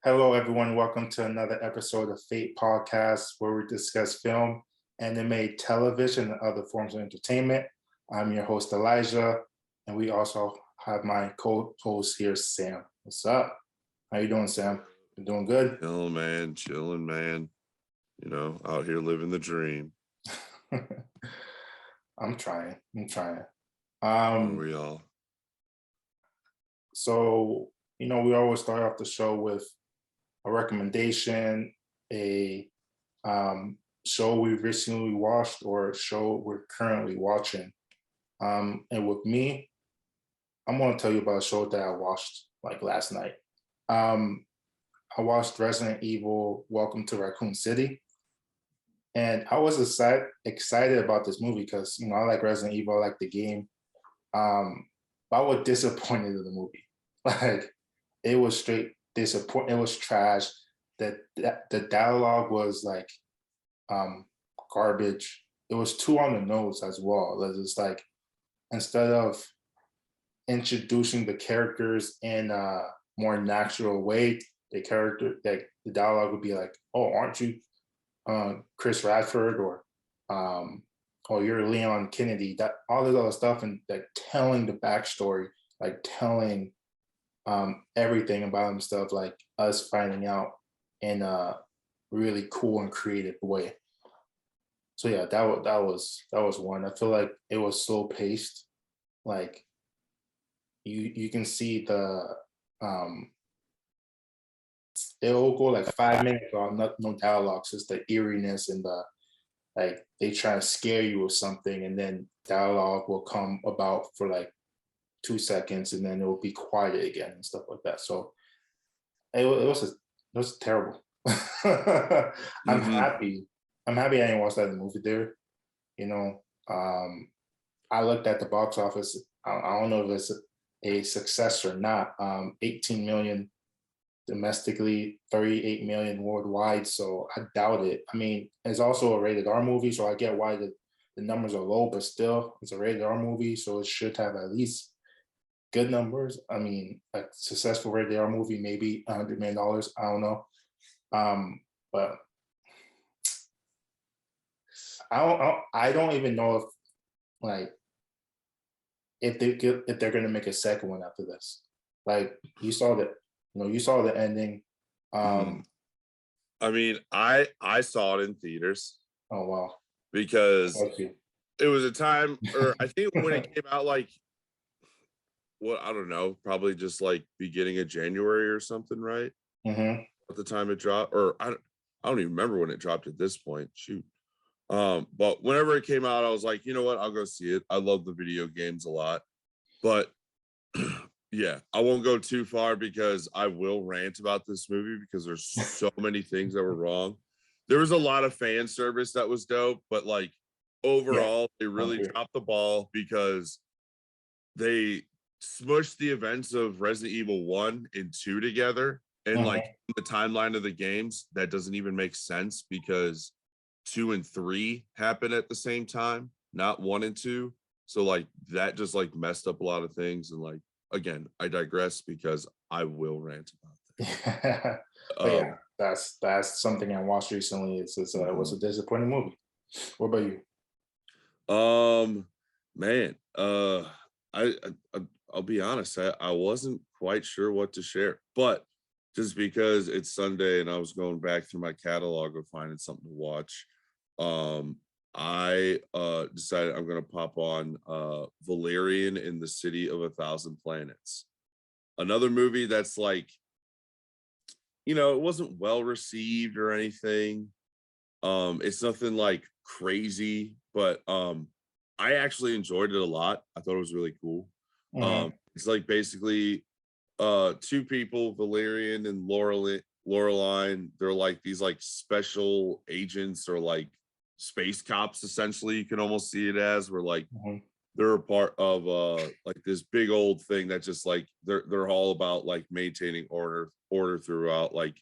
Hello, everyone. Welcome to another episode of Fate Podcast, where we discuss film, anime, television, and other forms of entertainment. I'm your host, Elijah, and we also have my co-host here, Sam. What's up? How you doing, Sam? You doing good? Chilling, man. Out here living the dream. I'm trying. I'm trying. Are Um, we all? so we always start off the show with a recommendation, a show we recently watched or a show we're currently watching. And with me, I'm going to tell you about a show that I watched like last night. Um, I watched Resident Evil Welcome to Raccoon City. And I was excited about this movie because, I like Resident Evil, I like the game. But I was disappointed in the movie. Like, it was straight disappointing. It was trash. The dialogue was like garbage. It was too on the nose as well. It's like instead of introducing the characters in a more natural way, the dialogue would be like, "Oh, aren't you Chris Radford um, or you're Leon Kennedy?" That all this other stuff and like telling the backstory, like telling everything about himself, like us finding out in a really cool and creative way. So yeah, that was one. I feel like it was slow paced. Like you can see um it'll go like 5 minutes on no dialogues, just the eeriness and the like they try to scare you with something and then dialogue will come about for like 2 seconds and then it will be quiet again and stuff like that. So it was terrible. I'm Mm-hmm. happy. I'm happy I didn't watch that in the movie theater. You know, I looked at the box office. I don't know if it's a success or not. 18 million domestically, 38 million worldwide. So I doubt it. I mean, it's also a rated R movie, so I get why the numbers are low, but still, it's a rated R movie, so it should have at least good numbers. I mean, a successful rated R movie, maybe $100 million. I don't know. But I don't even know if like if they're gonna make a second one after this. Like you saw the ending. Mm-hmm. Um, I saw it in theaters oh wow, because bless you. it was a time, or I think when it came out, like what I don't know, probably just like beginning of January or something, right? Hmm. At the time it dropped, or I don't even remember when it dropped at this point. Shoot. But whenever it came out, I was like, you know what, I'll go see it. I love the video games a lot. But yeah, I won't go too far because I will rant about this movie because there's so many things that were wrong. There was a lot of fan service that was dope, but like Yeah, overall, they I really agree. dropped the ball because they smushed the events of Resident Evil 1 and 2 together. And like Hmm. the timeline of the games, that doesn't even make sense because 2 and 3 happen at the same time, not 1 and 2. So like that just like messed up a lot of things. And like again, I digress because I will rant about that. But yeah, that's something I watched recently. It was Mhm. a disappointing movie. What about you? Um, man, I'll be honest, I wasn't quite sure what to share, but just because it's Sunday and I was going back through my catalog of finding something to watch, um, I decided I'm gonna pop on Valerian in the City of a Thousand Planets. Another movie that's like, it wasn't well received or anything. It's nothing like crazy, but I actually enjoyed it a lot. I thought it was really cool. Hmm. It's like basically two people, Valerian and Laureline, they're like these like special agents or like space cops essentially. You can almost see it as where like Hmm. they're a part of like this big old thing that just like they're all about like maintaining order throughout like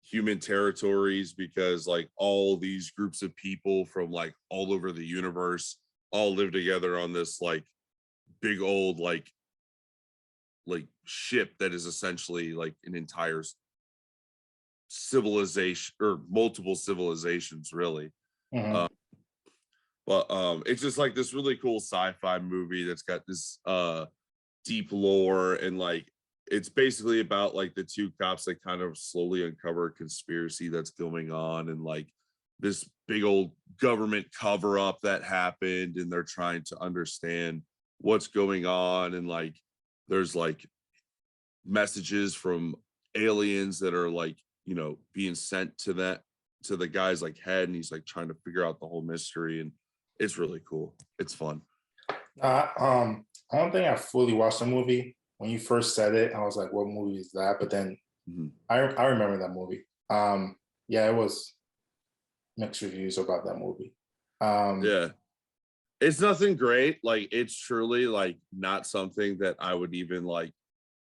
human territories because like all these groups of people from like all over the universe all live together on this like big old like ship that is essentially like an entire civilization or multiple civilizations, really. Mhm. Uh, but it's just like this really cool sci-fi movie that's got this deep lore, and like it's basically about like the two cops that kind of slowly uncover a conspiracy that's going on, and like this big old government cover up that happened, and they're trying to understand what's going on, and like there's like messages from aliens that are like, you know, being sent to that to the guy's like head, and he's like trying to figure out the whole mystery, and it's really cool. It's fun. I don't think I fully watched the movie. When you first said it, I was like, "What movie is that?" But then Mhm. I remember that movie. Yeah, it was mixed reviews about that movie. Um, Yeah. It's nothing great. Like it's truly like not something that I would even like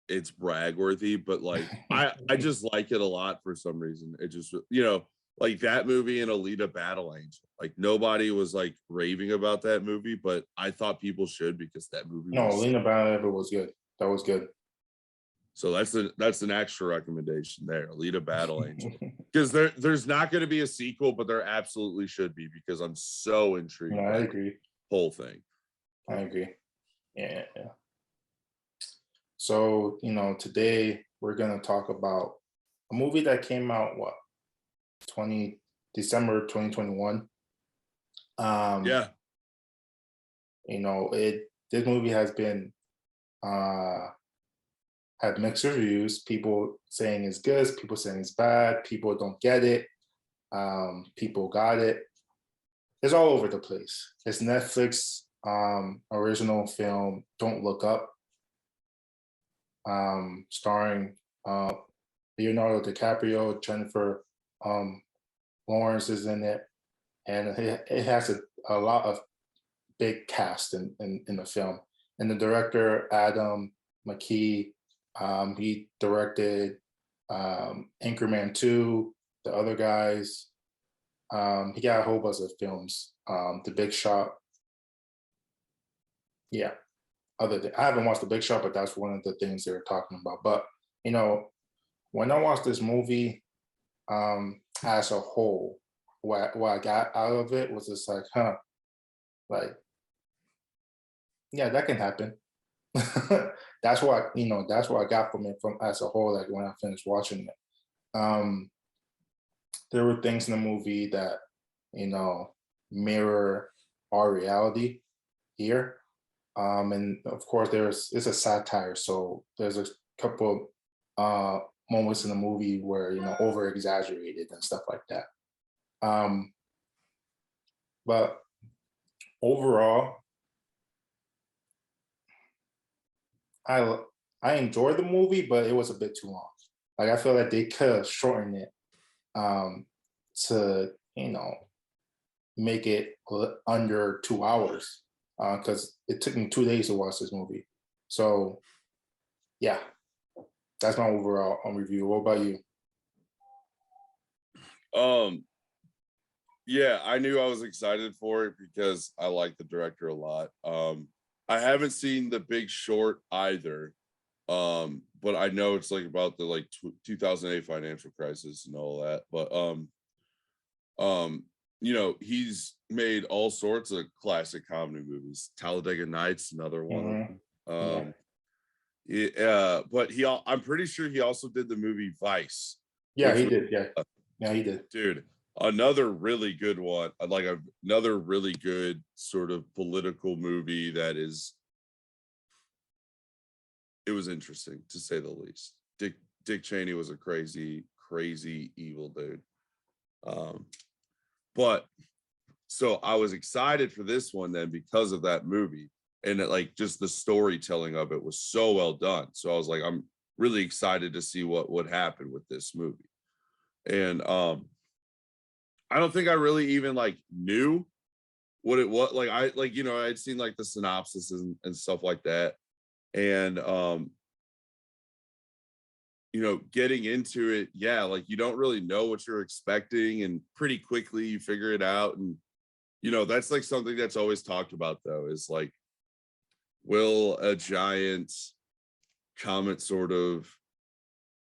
it's brag worthy, but like I just like it a lot for some reason. It just, you know, like that movie and Alita Battle Angel. Like nobody was like raving about that movie, but I thought people should because that movie no, was Lena Ever was good. That was good. so that's an extra recommendation there. Alita Battle Angel. Because there's not going to be a sequel, but there absolutely should be because I'm so No, intrigued I by the agree. whole thing. I agree. Yeah, yeah. So, today we're gonna talk about a movie that came out 20 December 2021. Um, Yeah. this movie has been uh had mixed reviews. People saying it's good, people saying it's bad, people don't get it, people got it. It's all over the place. It's Netflix original film Don't Look Up, starring Leonardo DiCaprio, Jennifer um, Lawrence is in it, and it has a lot of big cast in the film. And the director Adam McKee, he directed Anchorman 2, the other guys. He got a whole bunch of films. The Big Shot. Yeah. I haven't watched The Big Shot, but that's one of the things they're talking about. But you know, when I watched this movie, as a whole, what I got out of it was just like, like, yeah, that can happen. That's what I got from it from as a whole, like when I finished watching it. There were things in the movie that, you know, mirror our reality here. And of course it's a satire, so there's a couple uh moments in the movie where, over exaggerated and stuff like that. Um, but overall, I I enjoyed the movie, but it was a bit too long. Like I feel like they could have shortened it um to, make it under 2 hours. Because it took me 2 days to watch this movie. So yeah, that's my overall review. What about you? Um yeah, I knew I was excited for it because I like the director a lot. I haven't seen The Big Short either. But I know it's like about the like 2008 financial crisis and all that. But um you know, he's made all sorts of classic comedy movies. Talladega Nights, another one of Hmm. them. Yeah, Yeah, but I'm pretty sure he also did the movie Vice, yeah, which he was did. Yeah, yeah, he did. dude, another really good one. Another really good sort of political movie that is it was interesting to say the least. Dick Cheney was a crazy evil dude. Um, but so I was excited for this one then because of that movie, and like just the storytelling of it was so well done. So I was like, I'm really excited to see what would happen with this movie. And I don't think I really even like knew what it was. Like I like, you know, I'd seen like the synopsis and stuff like that. And you know, getting into it, yeah, like you don't really know what you're expecting, and pretty quickly you figure it out. And you know, that's like something that's always talked about though, is like, will a giant comet sort of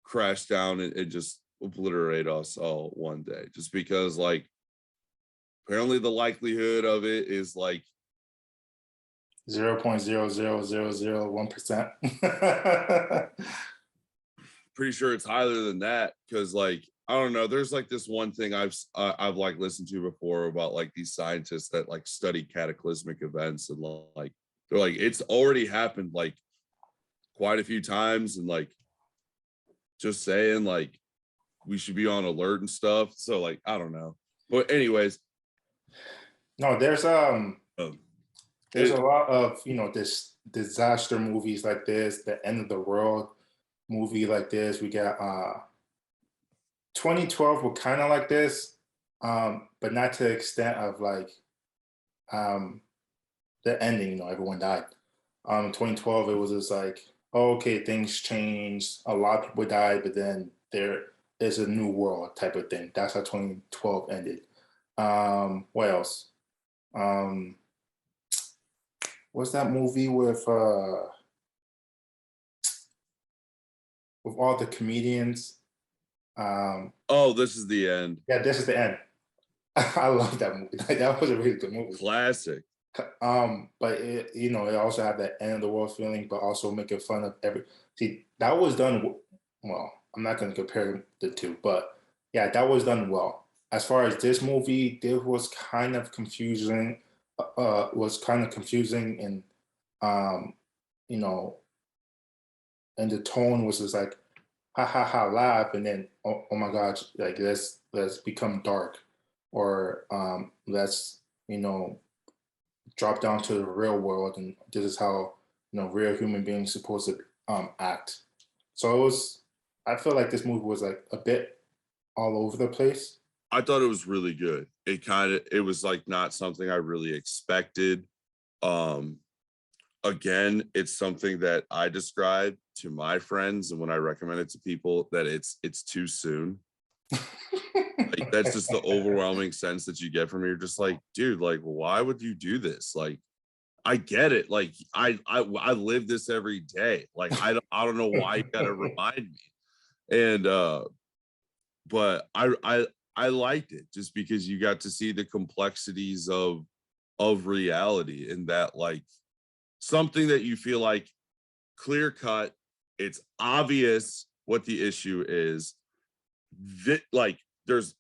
crash down and just obliterate us all one day, just because like apparently the likelihood of it is like 0.00001%. pretty sure it's higher than that, because like I don't know, there's like this one thing I've like listened to before about like these scientists that like study cataclysmic events, and like they're like it's already happened like quite a few times, and like just saying like we should be on alert and stuff. So like I don't know, but anyways, No, um, there's a it, lot of this disaster movies like this, the end of the world movie like this. We got 2012 were kind of like this, but not to the extent of like um, the ending. Everyone died. 2012, it was just like, oh, okay, things changed. A lot of people died, but then there is a new world type of thing. That's how 2012 ended. What else? Um, what's that movie with all the comedians? oh, this is the end. Yeah, this is the end. I love that movie. That was a really good movie. Classic. But it also had that end of the world feeling, but also making fun of every. See, that was done well. I'm not going to compare the two, but yeah, that was done well. As far as this movie, this was kind of confusing. Was kind of confusing, and um, you know, and the tone was just like, ha ha ha, laugh, and then oh my gosh, like let's become dark, or let's you know drop down to the real world, and this is how real human beings supposed to act. So it was. I feel like this movie was like a bit all over the place. I thought it was really good. It was like not something I really expected. Um, Again, it's something that I describe to my friends, and when I recommend it to people, that it's too soon. Like that's just the overwhelming sense that you get from it. You're just like, dude, like why would you do this? Like I get it. Like I live this every day. Like I don't know why you gotta remind me. And but I liked it just because you got to see the complexities of reality, and that like something that you feel like clear cut, it's obvious what the issue is, that like there's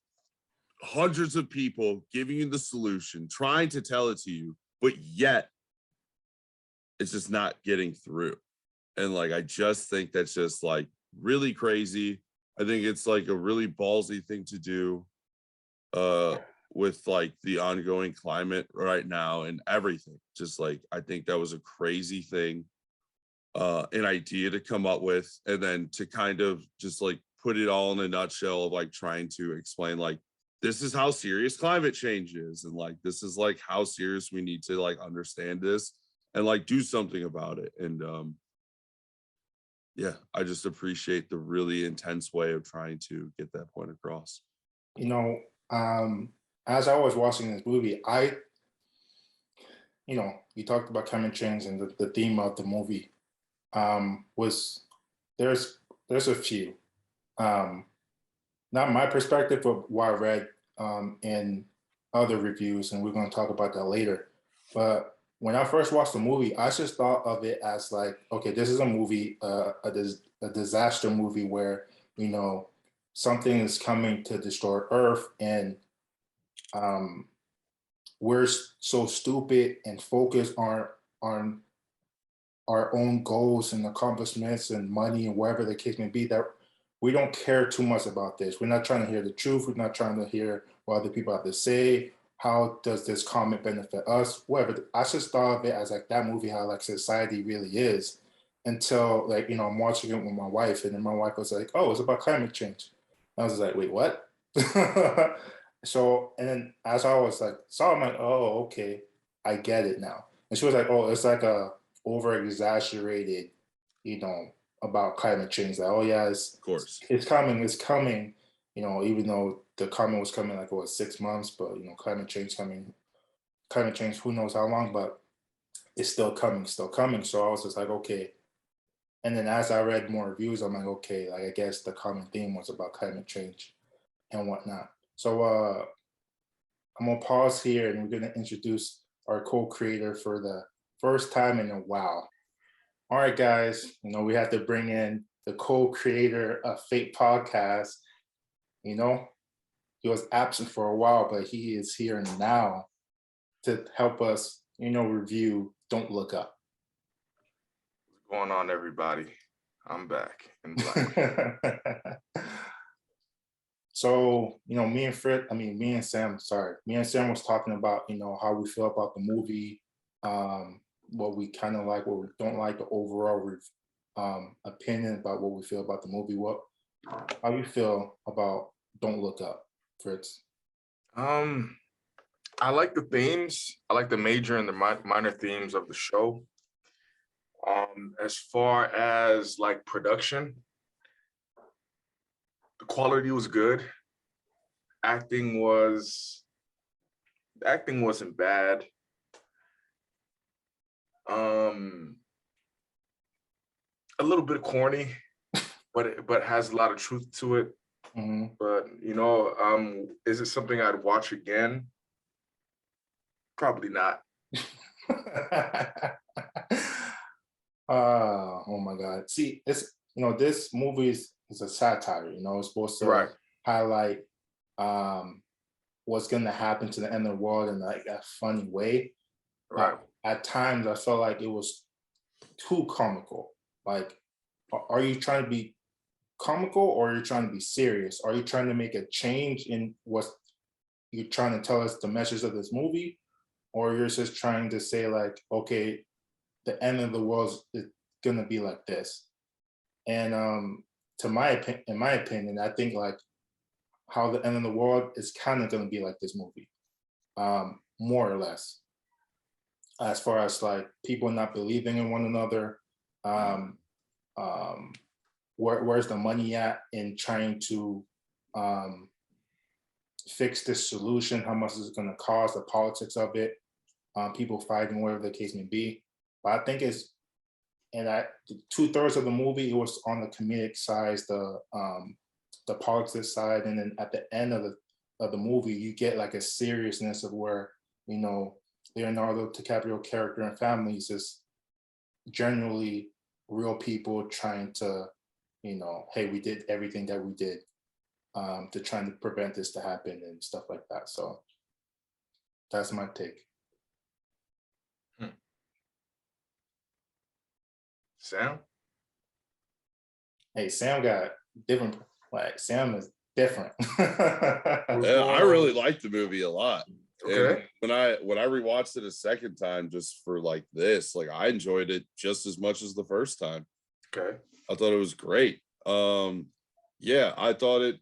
hundreds of people giving you the solution, trying to tell it to you, but yet it's just not getting through. And like I just think that's just like really crazy. I think it's like a really ballsy thing to do uh with like the ongoing climate right now and everything. Just like I think that was a crazy thing, an idea to come up with, and then to kind of just like put it all in a nutshell of like trying to explain like this is how serious climate change is, and like this is like how serious we need to like understand this and like do something about it. And yeah, I just appreciate the really intense way of trying to get that point across. You know, as I was watching this movie, you talked about climate change, and the theme of the movie was there's a few. Um, Not my perspective, but what I read in other reviews, and we're going to talk about that later. But when I first watched the movie, I just thought of it as like, okay, this is a movie, a disaster movie where you know something is coming to destroy Earth, and um, we're so stupid and focused on our own goals and accomplishments and money and whatever the case may be, that we don't care too much about this. We're not trying to hear the truth. We're not trying to hear what other people have to say. How does this comment benefit us? Whatever. I just thought of it as like that movie, how like society really is, until like I'm watching it with my wife, and then my wife was like, "Oh, it's about climate change." I was like, "Wait, what?" So, and then as I was like, I'm like, "Oh, okay, I get it now." And she was like, "Oh, it's like a over exaggerated, you know, about climate change. Like, oh yeah, Of course. it's coming. Even though the comment was coming like what 6 months, but climate change, who knows how long, but it's still coming, still coming. So I was just like, okay. And then as I read more reviews, I'm like, okay, like I guess the common theme was about climate change and whatnot. So I'm gonna pause here and we're gonna introduce our co-creator for the first time in a while. All right, guys, we have to bring in the co-creator of Fate Podcast. You know, he was absent for a while, but he is here now to help us, review Don't Look Up. What's going on, everybody? I'm back in black. So, me and Sam, was talking about, how we feel about the movie, what we kind of like, what we don't like, the overall opinion about what we feel about the movie. How you feel about Don't Look Up, Fritz? I like the themes. I like the major and the minor themes of the show. As far as like production, the quality was good. Acting wasn't bad. A little bit corny, but has a lot of truth to it. Mm-hmm. But is it something I'd watch again? Probably not. Oh my God. See, this movie is a satire, it's supposed to highlight what's gonna happen to the end of the world in like a funny way. Right. At times I felt like it was too comical. Like, are you trying to be comical or are you trying to be serious? Are you trying to make a change in what you're trying to tell us the message of this movie? Or you're just trying to say like, okay, the end of the world is gonna be like this. And in my opinion, I think like how the end of the world is kind of gonna be like this movie, more or less. As far as like people not believing in one another, where's the money at in trying to fix this solution? How much is it going to cost? The politics of it, people fighting, whatever the case may be. But I think it's, and 2/3 of the movie it was on the comedic side, the politics side, and then at the end of the movie you get like a seriousness of where Leonardo DiCaprio character and family is just generally real people trying to, hey, we did everything that we did to trying to prevent this to happen and stuff like that. So that's my take. Sam? Hey, Sam got different, like Sam is different. I really liked the movie a lot. Okay. And when I rewatched it a second time just for like this, like I enjoyed it just as much as the first time. Okay. I thought it was great. Yeah, I thought it,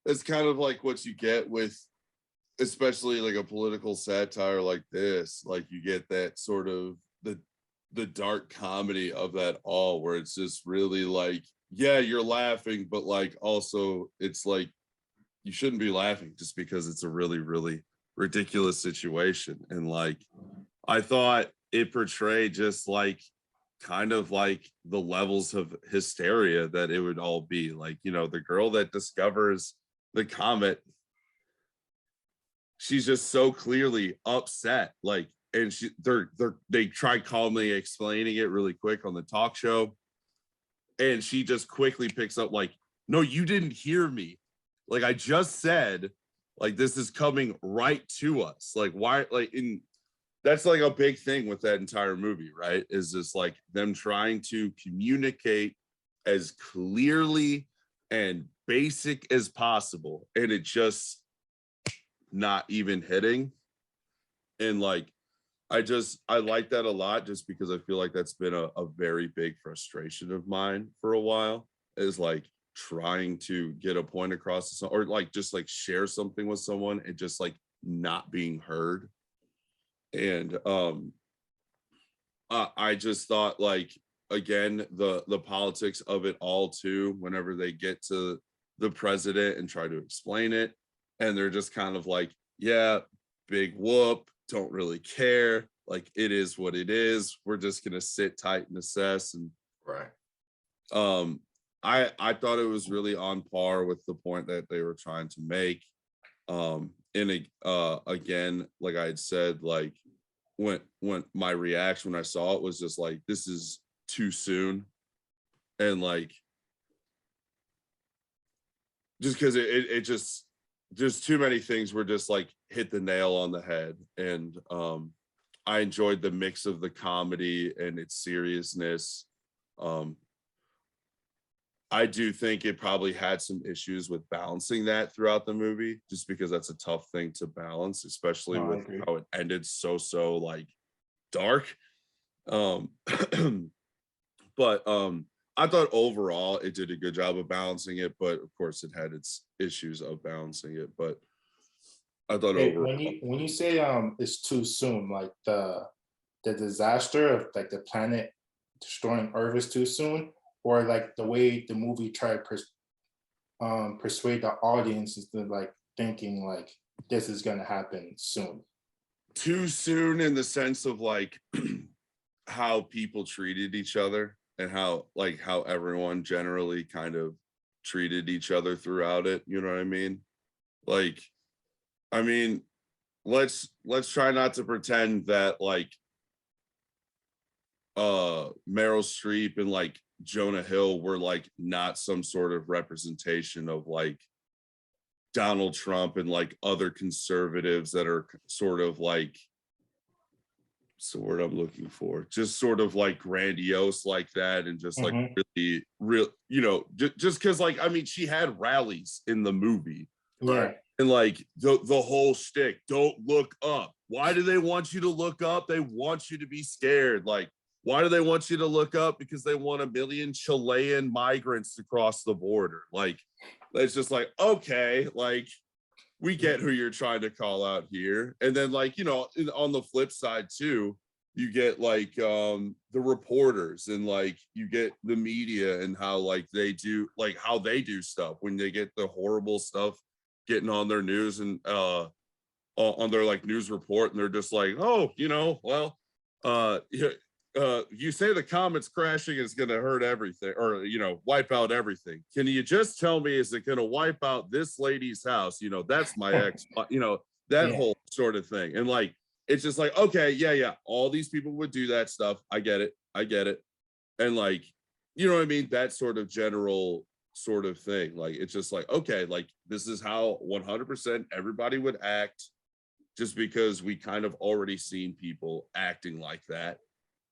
it's kind of like what you get with especially like a political satire like this. Like you get that sort of the dark comedy of that all, where it's just really like, yeah, you're laughing, but like also it's like you shouldn't be laughing just because it's a really, really ridiculous situation. And like, I thought it portrayed just like kind of like the levels of hysteria that it would all be. Like, the girl that discovers the comet, she's just so clearly upset. Like, and they try calmly explaining it really quick on the talk show. And she just quickly picks up like, no, you didn't hear me. Like I just said, like this is coming right to us. Like why? That's like a big thing with that entire movie, right? Is just like them trying to communicate as clearly and basic as possible, and it just not even hitting. And like, I like that a lot, just because I feel like that's been a very big frustration of mine for a while, is like trying to get a point across to or like just like share something with someone and just like not being heard. And I just thought like, again, the politics of it all too, whenever they get to the president and try to explain it, and they're just kind of like, yeah, big whoop, don't really care. like it is what it is. We're just gonna sit tight and assess. And Right. I thought it was really on par with the point that they were trying to make. Again, like I had said, like when my reaction when I saw it was just like, this is too soon. And like just because it just too many things were just like hit the nail on the head. And I enjoyed the mix of the comedy and its seriousness. I do think it probably had some issues with balancing that throughout the movie, just because that's a tough thing to balance, especially No, I with agree. how it ended so like dark. Um, but I thought overall it did a good job of balancing it, but of course it had its issues of balancing it. But I thought Hey, overall, when you say it's too soon, like the disaster of like the planet destroying Earth is too soon, or like the way the movie tried to persuade the audience into like thinking like this is gonna happen soon. too soon in the sense of like how people treated each other and how everyone generally kind of treated each other throughout it. You know what I mean? Like, I mean, let's try not to pretend that like Meryl Streep and like Jonah Hill were like not some sort of representation of like Donald Trump and like other conservatives that are sort of like, what's the word I'm looking for? Just sort of like grandiose like that, and just like Mhm. really real, you know, just because like I mean she had rallies in the movie. Right. Yeah, And like the whole shtick, don't look up. Why do they want you to look up? They want you to be scared. Like, why do they want you to look up? Because they want 1 million Chilean migrants to cross the border. Like, it's just like, okay, like we get who you're trying to call out here. And then, like, you know, on the flip side too, you get like the reporters and like you get the media and how like they do like how they do stuff when they get the horrible stuff getting on their news and on their like news report, and they're just like, oh, you know, well, you say the comet's crashing is going to hurt everything, or you know, wipe out everything. Can you just tell me, is it going to wipe out this lady's house? You know, that's my ex. You know, that yeah. whole sort of thing. And like, it's just like, okay, yeah, all these people would do that stuff. I get it. And like, you know what I mean? That sort of general sort of thing. Like, it's just like, okay, like this is how 100% everybody would act, just because we kind of already seen people acting like that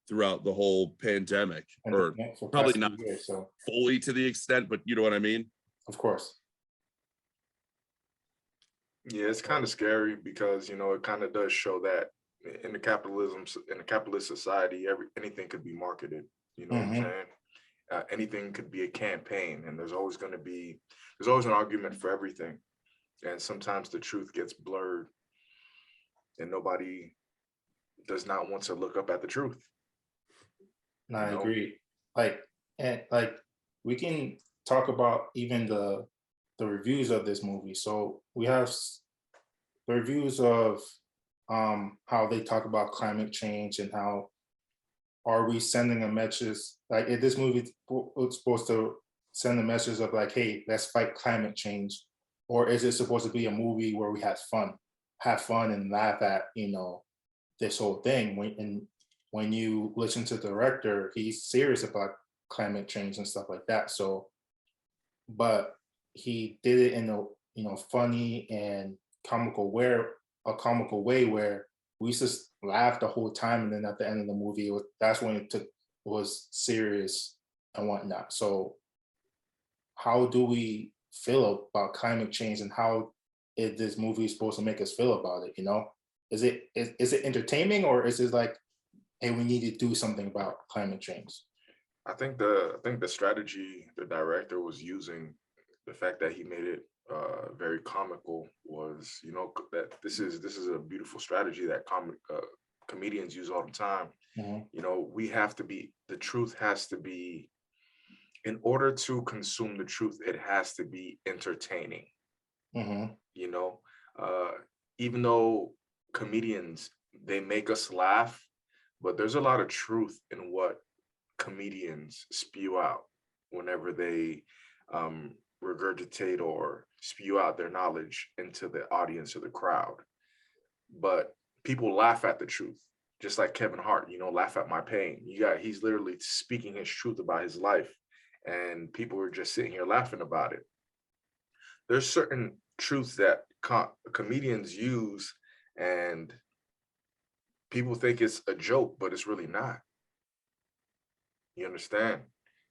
throughout the whole pandemic, And or yeah, for probably past not 2 years, so fully to the extent, but you know what I mean? of course. Yeah, it's kind of scary because you know it kind of does show that in the capitalist society, anything could be marketed. You know what I'm Hmm. saying? Anything could be a campaign, and there's always an argument for everything, and sometimes the truth gets blurred, and nobody does not want to look up at the truth. No, You I know? agree. Like, and like we can talk about even the reviews of this movie. So we have the reviews of how they talk about climate change and how are we sending a message like if this movie was supposed to send a message of like, hey, let's fight climate change, or is it supposed to be a movie where we have fun and laugh at this whole thing? When you listen to the director, he's serious about climate change and stuff like that. So, but he did it in a funny and comical way where we just laughed the whole time, and then at the end of the movie, that's when was serious and whatnot. So, how do we feel about climate change, and how is this movie supposed to make us feel about it? Is it entertaining, or is it like, hey, we need to do something about climate change? I think the strategy the director was using, the fact that he made it very comical, was that this is a beautiful strategy that comedians use all the time. Mhm. You know, the truth has to be, in order to consume the truth, it has to be entertaining. Mhm. You know, uh, even though comedians they make us laugh, but there's a lot of truth in what comedians spew out whenever they regurgitate or spew out their knowledge into the audience or the crowd. But people laugh at the truth, just like Kevin Hart, laugh at my pain. He's literally speaking his truth about his life, and people are just sitting here laughing about it. There's certain truths that comedians use, and people think it's a joke, but it's really not. You understand?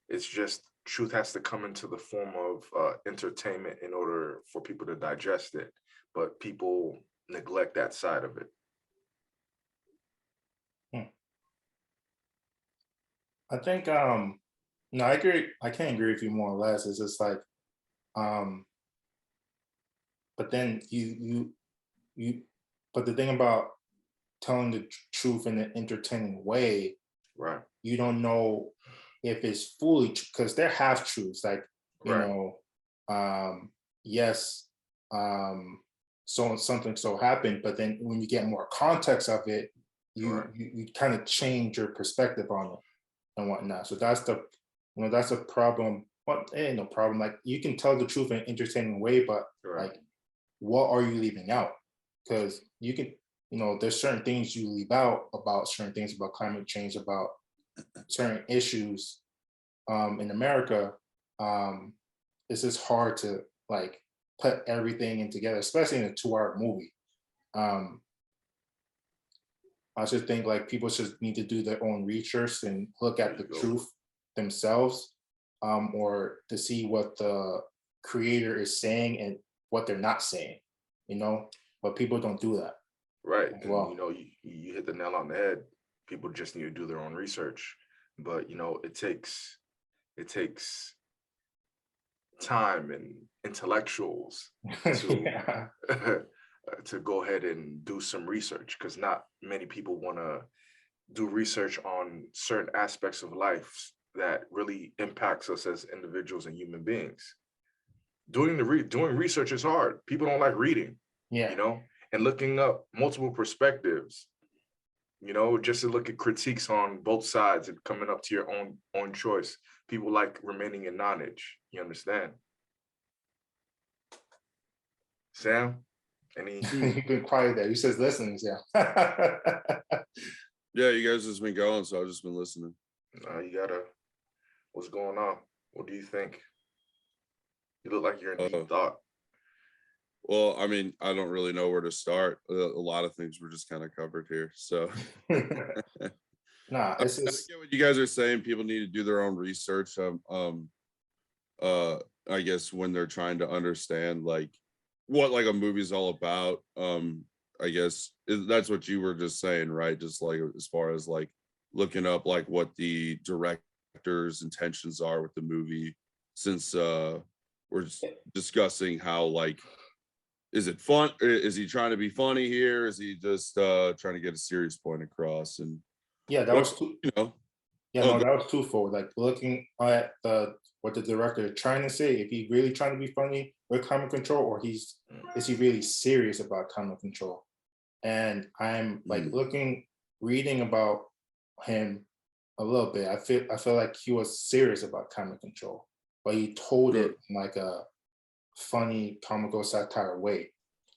It's just truth has to come into the form of entertainment in order for people to digest it, but people neglect that side of it. I think no, I agree. I can't agree with you more or less. It's just like um but then you but the thing about telling the truth in an entertaining way, Right, you don't know if it's fully because they're half truths. Like, you right, know, yes, so something so happened, but then when you get more context of it, right, you kind of change your perspective on it and whatnot. So that's the that's a problem. Well, it ain't no problem. Like you can tell the truth in an entertaining way, but right, like what are you leaving out? Because you can, there's certain things you leave out about certain things about climate change, about certain issues in America. Um, it's just hard to like put everything in together, especially in a 2 hour movie. Um, I just think like people just need to do their own research and look there at you the go. truth themselves, or to see what the creator is saying and what they're not saying, you know. But people don't do that Right. as And well. you hit the nail on the head. People just need to do their own research. But it takes time and intellectuals to Yeah, to go ahead and do some research, because not many people want to do research on certain aspects of life that really impacts us as individuals and human beings. Doing research is hard. People don't like reading, you yeah, know, and looking up multiple perspectives, just to look at critiques on both sides and coming up to your own choice. People like remaining in knowledge. You understand? Sam, any Hmm. you've been quiet there. You says listening, yeah. Yeah, you guys just been going, so I've just been listening. you gotta what's going on? What do you think? You look like you're in Uh, deep thought. well, I mean, I don't really know where to start. A lot of things were just kind of covered here. So Nah, I it's just get what you guys are saying. People need to do their own research. Uh, I guess when they're trying to understand like what like a movie's all about. I guess that's what you were just saying, right? Just like as far as like looking up like what the director's intentions are with the movie, since we're discussing how like is it fun? Is he trying to be funny here? Is he just trying to get a serious point across? And yeah, that what was too. you know? Yeah, Oh, no, that was twofold. Like looking at the what the director is trying to say, if he really trying to be funny with common control, or is he really serious about common control? And I'm like mm, reading about him a little bit. I feel like he was serious about common control, but he told sure. it in like a funny, comical satire way.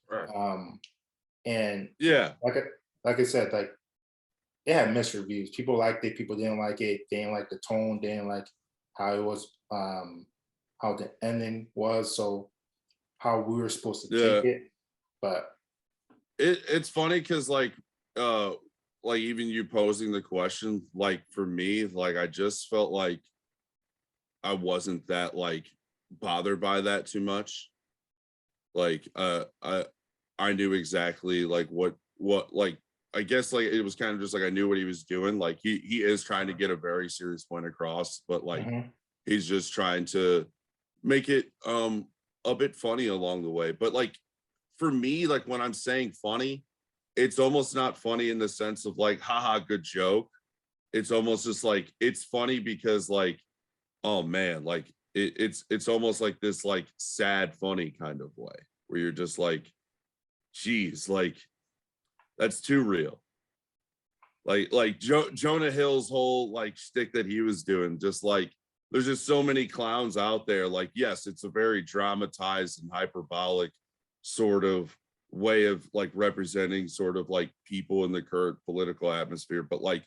Right. Um, and Yeah, like I said, like it had mixed reviews. People liked it, people didn't like it. They didn't like the tone, they didn't like how it was, how the ending was, so how we were supposed to take yeah. it. But It's funny because uh like even you posing the question, like for me, like I just felt like I wasn't that like bothered by that too much. Like I knew exactly like what like I guess like it was kind of just like I knew what he was doing. Like he is trying to get a very serious point across, but like mhm, he's just trying to make it a bit funny along the way. But like for me, like when I'm saying funny, it's almost not funny in the sense of like, haha, good joke. It's almost just like it's funny because like, oh man, like it's almost like this like sad funny kind of way where you're just like, geez, like that's too real. Jonah Hill's whole like shtick that he was doing, just like there's just so many clowns out there. Like, yes, it's a very dramatized and hyperbolic sort of way of like representing sort of like people in the current political atmosphere, but like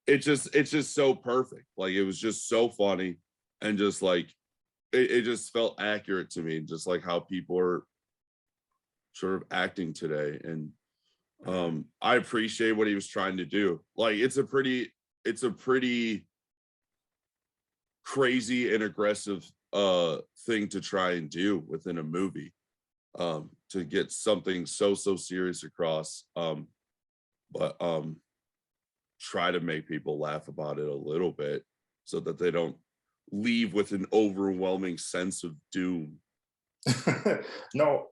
it's just so perfect. Like it was just so funny and just like it just felt accurate to me, just like how people are sort of acting today. And I appreciate what he was trying to do. Like it's a pretty crazy and aggressive thing to try and do within a movie, to get something so serious across, but try to make people laugh about it a little bit so that they don't leave with an overwhelming sense of doom. No,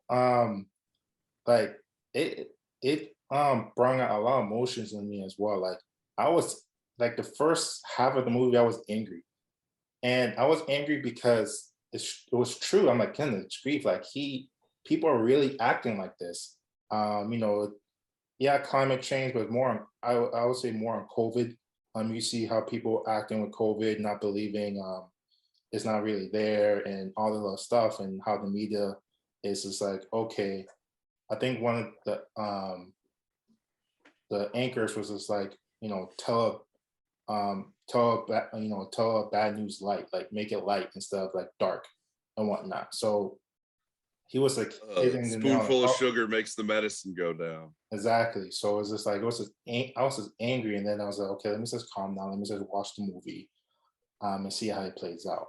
like it brought out a lot of emotions in me as well. Like I was like the first half of the movie, I was angry, and I was angry because it was true. I'm like, goodness grief, like people are really acting like this. You know, yeah, climate change, but more on, I would say more on COVID. You see how people acting with COVID, not believing it's not really there, and all of that stuff, and how the media is just like, okay. I think one of the anchors was just like, you know, tell a bad news light, like make it light instead of like dark and whatnot. So he was like hitting the nail on the Spoonful of head. sugar makes the medicine go down. Exactly. So it was just like I was just angry, and then I was like, okay, let me just calm down. Let me just watch the movie, and see how it plays out.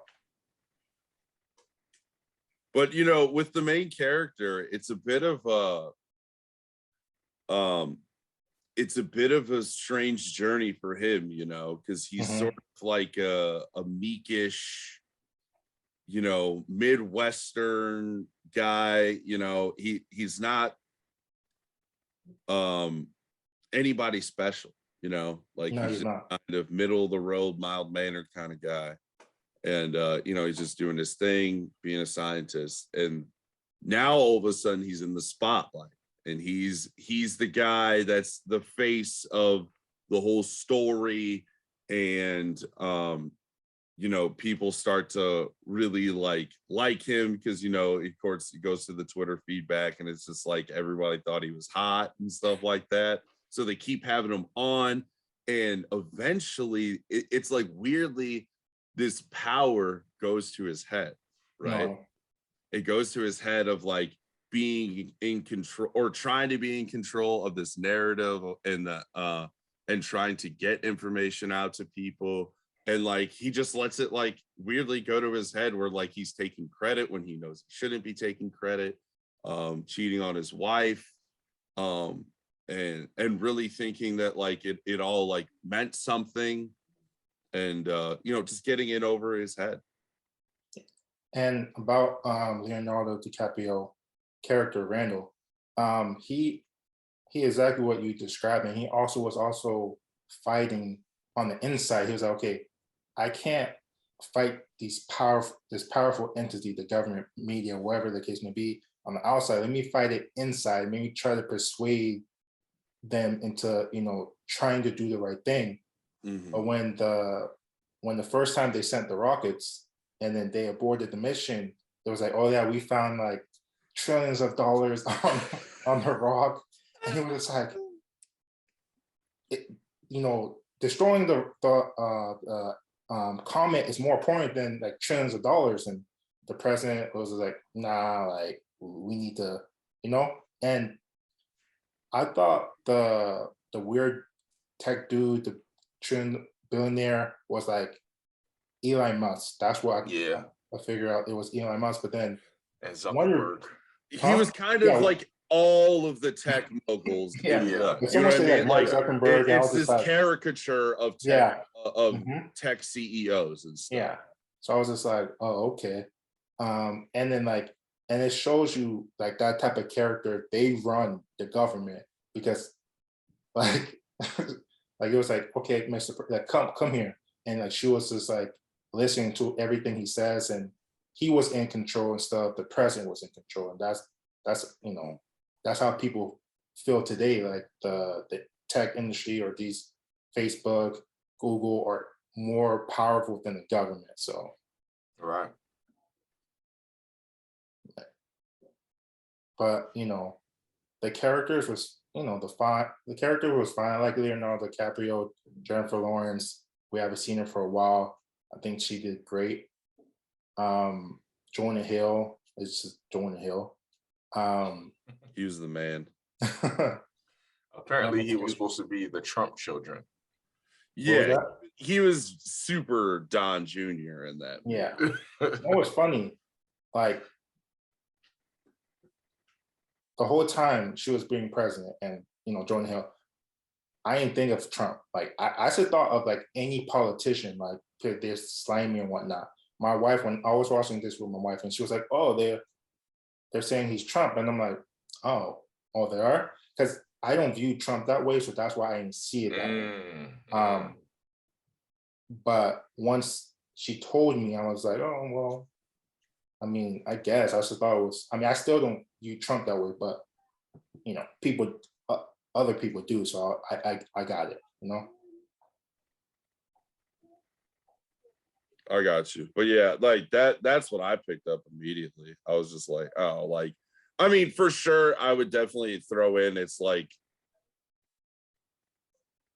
But you know, with the main character, it's a bit of a strange journey for him, you know, because he's Mhm. sort of like a meekish, you know, Midwestern guy. You know, he's not anybody special, you know, like No, he's he's just not. kind of middle of the road, mild mannered kind of guy. And you know, he's just doing his thing, being a scientist. And now all of a sudden he's in the spotlight, and he's the guy that's the face of the whole story. And you know, people start to really like him because, you know, of course he goes to the Twitter feedback and it's just like everybody thought he was hot and stuff like that. So they keep having him on, and eventually it's like weirdly this power goes to his head, right? No. It goes to his head of like being in control, or trying to be in control of this narrative, and trying to get information out to people. And like he just lets it like weirdly go to his head where like he's taking credit when he knows he shouldn't be taking credit, cheating on his wife, um and really thinking that like it all like meant something, and you know, just getting it over his head. And about Leonardo DiCaprio character Randall, he exactly what you described, and he also was also fighting on the inside. He was like, okay, I can't fight this powerful entity, the government, media, whatever the case may be, on the outside. Let me fight it inside. Maybe try to persuade them into, you know, trying to do the right thing. Mm-hmm. But when the first time they sent the rockets and then they aborted the mission, it was like, oh yeah, we found like trillions of dollars on the rock, and it was like, it, you know, destroying the comet is more important than like trillions of dollars. And the president was like, nah, like we need to, you know. And I thought the weird tech dude, the trillion billionaire, was like Eli Musk. That's what Yeah, I figured out. It was Elon Musk. But then and wonder, Zuckerberg. He huh? was kind of Yeah, like all of the tech moguls yeah. in Yeah, one. But You know someone what I said like mean? Mark Like Zuckerberg, and I it's was just this like, caricature of yeah, mhm, tech CEOs and stuff. yeah. So I was just like, oh, okay. And then like, and it shows you like that type of character, they run the government because like like it was like, okay, like come here. And like she was just like listening to everything he says, and he was in control and stuff. The president was in control. And that's you know, that's how people feel today, like the tech industry or these Facebook, Google are more powerful than the government. So, Right. but the characters was, the character was fine. Like Leonardo DiCaprio, Jennifer Lawrence. We haven't seen her for a while. I think she did great. Jonah Hill is just Jonah Hill. He was the man. Apparently, he was supposed to be the Trump children. Yeah, he was super Don Jr. in that. Yeah. What's funny, like the whole time she was being president, and Jonah Hill, I didn't think of Trump. Like I should thought of like any politician, like they're slimy and whatnot. My wife, when I was watching this with my wife, and she was like, "Oh, they're saying he's Trump," and I'm like, "Oh, they are," because I don't view Trump that way, so that's why I didn't see it that way. But once she told me, I was like, "Oh, well." I mean, I guess I just thought it was. I mean, I still don't view Trump that way, but people, other people do. So I got it. I got you. But yeah, like that's what I picked up immediately. I was just like, oh, like, I mean, for sure, I would definitely throw in, it's like,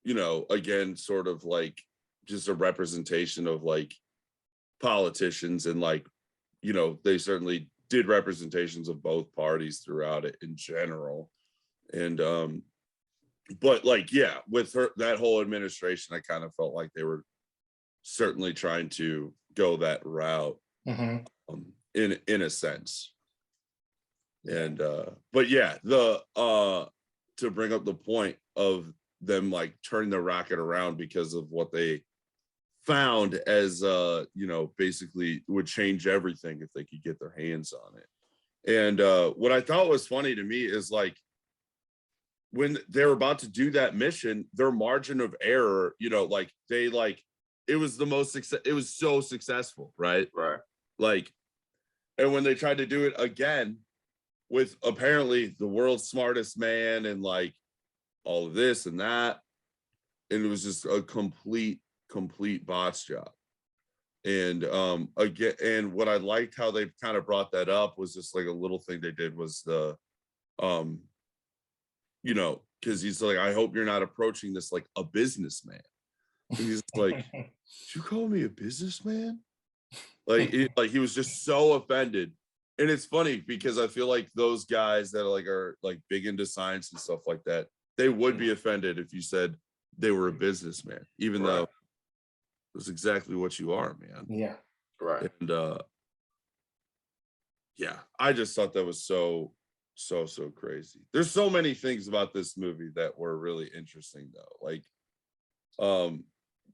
again, sort of like just a representation of like politicians, and like, they certainly did representations of both parties throughout it in general. And but like, yeah, with that whole administration, I kind of felt like they were certainly trying to go that route, in a sense. And but yeah, the to bring up the point of them like turning the rocket around because of what they found as basically would change everything if they could get their hands on it. And what I thought was funny to me is like, when they were about to do that mission, their margin of error, like they like, it was the most it was so successful, right? Like, and when they tried to do it again with apparently the world's smartest man and like all of this and that, and it was just a complete botch job. And again, and what I liked how they kind of brought that up was just like a little thing they did was the because he's like, I hope you're not approaching this like a businessman. And he's like, did you call me a businessman? Like, he was just so offended. And it's funny because I feel like those guys that are like big into science and stuff like that, they would be offended if you said they were a businessman, even though that's exactly what you are, man. Yeah. Right. And yeah, I just thought that was so crazy. There's so many things about this movie that were really interesting though.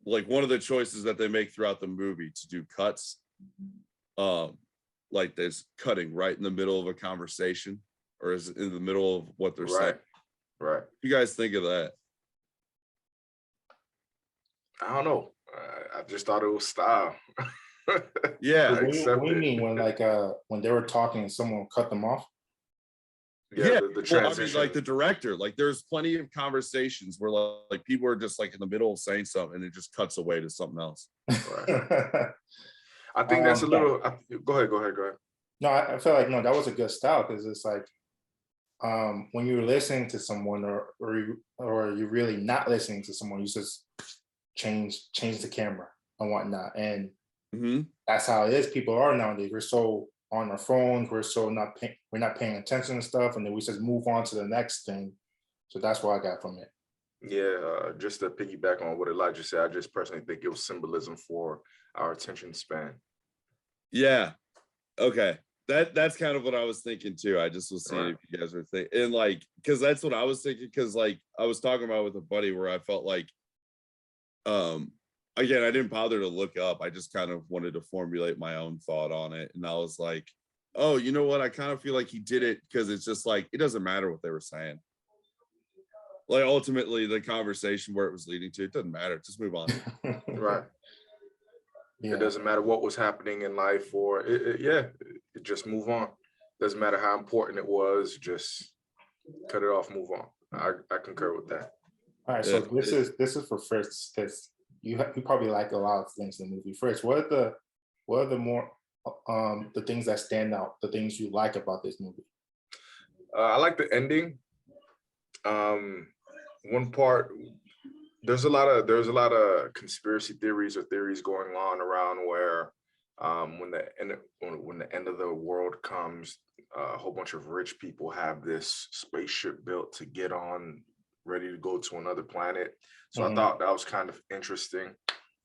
Like one of the choices that they make throughout the movie to do cuts, like there's cutting right in the middle of a conversation, or is it in the middle of what they're saying? Right. You guys think of that? I don't know. I just thought it was style. Yeah. What do you mean when they were talking and someone cut them off? Yeah, the well, transition. I mean, like the director, like there's plenty of conversations where like people are just like in the middle of saying something and it just cuts away to something else. Right. I think that's a little. Go ahead. No, I feel like that was a good style, because it's like when you're listening to someone or you're really not listening to someone, you just change the camera and whatnot, and that's how it is. People are nowadays. We're so on our phones. We're so we're not paying attention to stuff, and then we just move on to the next thing. So that's what I got from it. Yeah, just to piggyback on what Elijah said, I just personally think it was symbolism for our attention span. Yeah. Okay. That's kind of what I was thinking too. I just was seeing if you guys were thinking, and like, because that's what I was thinking, because like I was talking about with a buddy where I felt like again, I didn't bother to look up. I just kind of wanted to formulate my own thought on it. And I was like, oh, you know what? I kind of feel like he did it because it's just like, it doesn't matter what they were saying. Like ultimately the conversation where it was leading to, it doesn't matter. Just move on. Right. Yeah. It doesn't matter what was happening in life, or it just move on. Doesn't matter how important it was, just cut it off, move on. I concur with that. All right, so this is for Fritz because you probably like a lot of things in the movie. Fritz, what are the more the things that stand out, the things you like about this movie? I like the ending. One part, there's a lot of conspiracy theories or theories going on around where when the end of the world comes, a whole bunch of rich people have this spaceship built to get on, ready to go to another planet. So I Mhm. thought that was kind of interesting,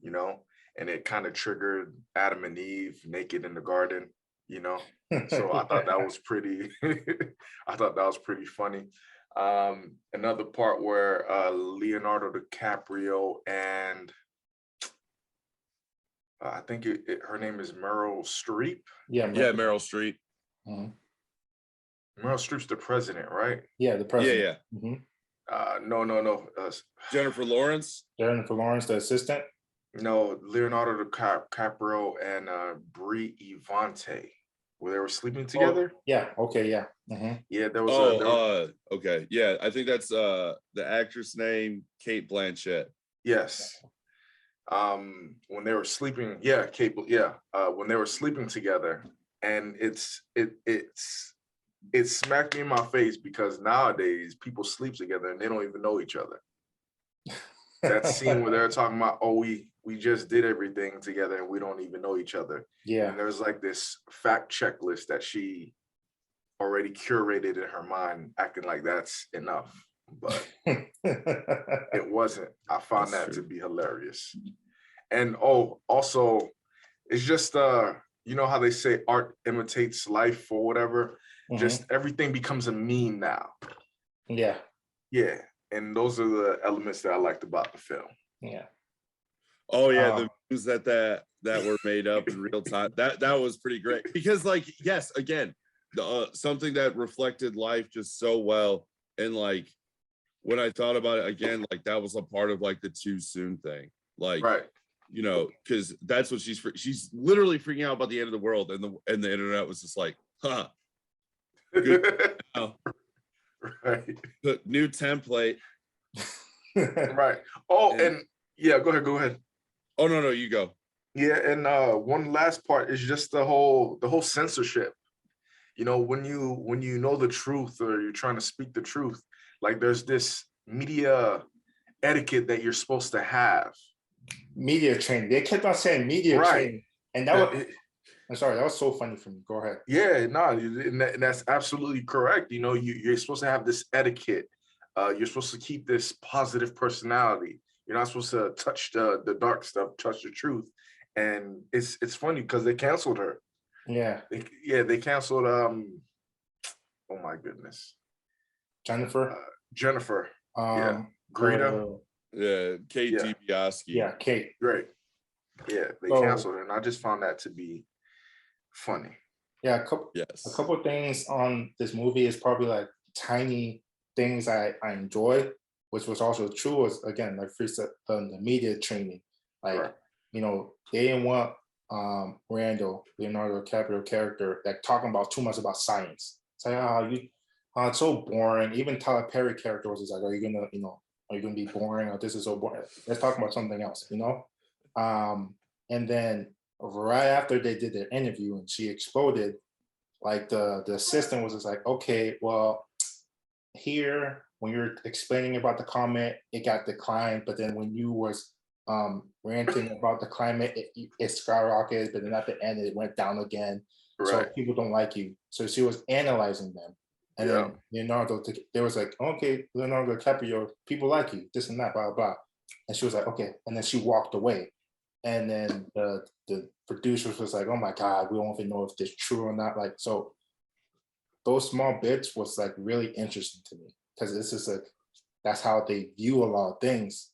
you know, and it kind of triggered Adam and Eve naked in the garden, you know. So I thought that was pretty I thought that was pretty funny. Another part where Leonardo DiCaprio and I think her name is Meryl Streep. Yeah, Yeah, Meryl Streep. Mhm. Meryl Streep's the president, right? Yeah, the Yeah, president. yeah. Mhm. No. Jennifer Lawrence. Jennifer Lawrence, the assistant. No, Leonardo DiCaprio and Brie Evante, where they were sleeping together. Yeah. Okay. Yeah. Mhm. Yeah, there was a Okay. Yeah, I think that's the actress name, Kate Blanchett. yes. When they were sleeping, yeah, Kate, yeah, when they were sleeping together, and it smacked me in my face because nowadays people sleep together and they don't even know each other. That scene where they're talking about, oh, we just did everything together and we don't even know each other. Yeah. And there's like this fact checklist that she already curated in her mind, acting like that's enough. But it wasn't. I found That's that to true. be hilarious. And also, it's just you know how they say art imitates life or whatever. Just everything becomes a meme now. Yeah. Yeah, and those are the elements that I liked about the film. Yeah. Oh yeah, the moves that were made up in real time. That was pretty great because, like, yes, again, something that reflected life just so well. And like when I thought about it again, like that was a part of like the too soon thing. Like, Right. you know, because that's what she's literally freaking out about the end of the world, and the internet was just like, huh, good. Right. New template. Right. Oh, and yeah, go ahead. Oh no, you go. Yeah, and one last part is just the whole censorship. You know, when you know the truth or you're trying to speak the truth, like there's this media etiquette that you're supposed to have. Media training. They kept on saying media training, and I'm sorry, that was so funny for me. Go ahead. Yeah, no, and that's absolutely correct. You know, you're supposed to have this etiquette. You're supposed to keep this positive personality. You're not supposed to touch the dark stuff, touch the truth. And it's funny because they canceled her. Yeah. They canceled oh my goodness. Jennifer. Yeah. Greta. Yeah, Kate DiBiase. Yeah, Kate. Great. Yeah, they canceled her, and I just found that to be funny. Yeah, a couple of things on this movie is probably like tiny things I enjoy, which was also true. Was again, like Free said, the media training. Like, you know, they didn't want Leonardo DiCaprio character, like talking about too much about science. It's like, it's so boring. Even Tyler Perry character was just like, are you gonna be boring? Or this is so boring. Let's talk about something else, you know? And then right after they did their interview and she exploded, like the assistant was just like, okay, well, here when you're explaining about the comment, it got declined, but then when you was ranting about the climate, it skyrocketed, but then at the end it went down again. So people don't like you. So she was analyzing them. And then Leonardo, they was like, okay, Leonardo DiCaprio, people like you, this and that, blah, blah. And she was like, okay. And then she walked away. And then the producers was like, oh my God, we don't even know if this is true or not. Like, so those small bits was like really interesting to me because it's just like, that's how they view a lot of things.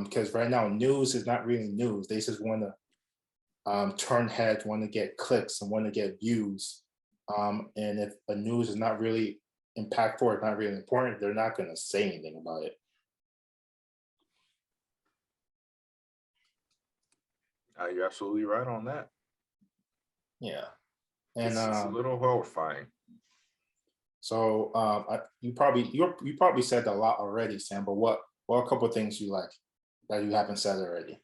Because right now news is not really news. They just want to turn heads, want to get clicks and want to get views. And if a news is not really impactful or not really important, they're not going to say anything about it. You're absolutely right on that. Yeah, and it's a little horrifying. So you probably said a lot already, Sam. But what Or a couple of things you like that you haven't said already?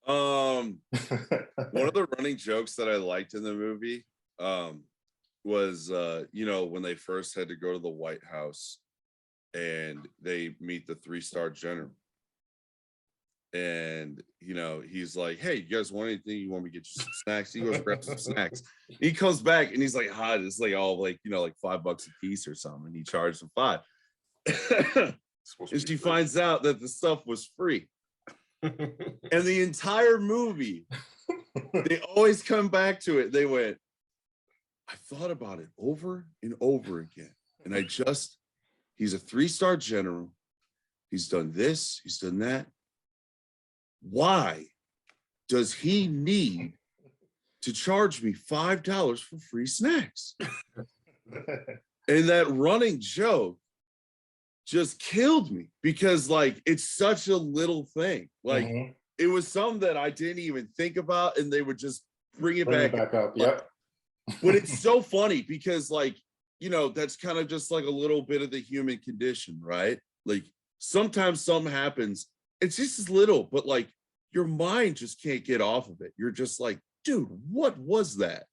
One of the running jokes that I liked in the movie was when they first had to go to the White House and they meet the 3-star general. And he's like, "Hey, you guys want anything? You want me to get you some snacks?" He goes grab some snacks. He comes back and he's like, "Hi, it's like all like like $5 a piece or something." And he charged him 5. And she finds out that the stuff was free. And the entire movie, they always come back to it. They went, "I thought about it over and over again. And he's a 3-star general. He's done this, he's done that. Why does he need to charge me $5 for free snacks?" And that running joke just killed me because like it's such a little thing. Like it was something that I didn't even think about, and they would just bring it back up. Yep. But it's so funny because like that's kind of just like a little bit of the human condition, right? Like sometimes something happens, it's just as little, but like your mind just can't get off of it. You're just like, dude, what was that?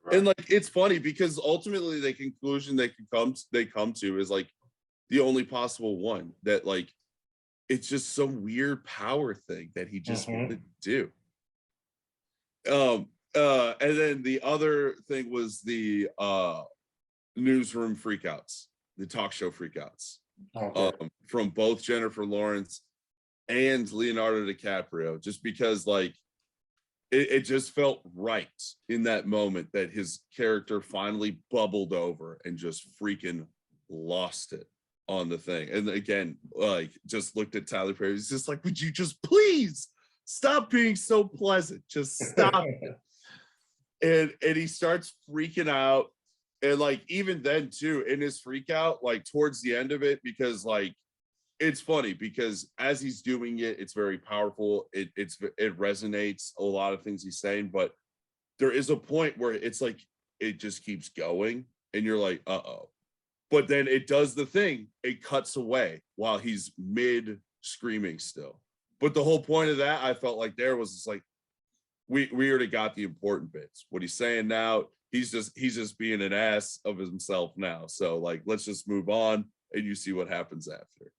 Right. And like it's funny because ultimately the conclusion they come to is like the only possible one, that like it's just some weird power thing that he just wanted to do. And then the other thing was the newsroom freakouts, the talk show freakouts, from both Jennifer Lawrence and Leonardo DiCaprio, just because like it just felt right in that moment that his character finally bubbled over and just freaking lost it on the thing. And again, like just looked at Tyler Perry. He's just like, "Would you just please stop being so pleasant? Just stop it." And he starts freaking out. And like even then too, in his freak out, like towards the end of it, because like it's funny because as he's doing it, it's very powerful. It resonates a lot of things he's saying, but there is a point where it's like it just keeps going, and you're like, uh-oh. But then it does the thing, it cuts away while he's mid screaming still. But the whole point of that, I felt like there was just like, we already got the important bits. What he's saying now, he's just being an ass of himself now. So like, let's just move on and you see what happens after.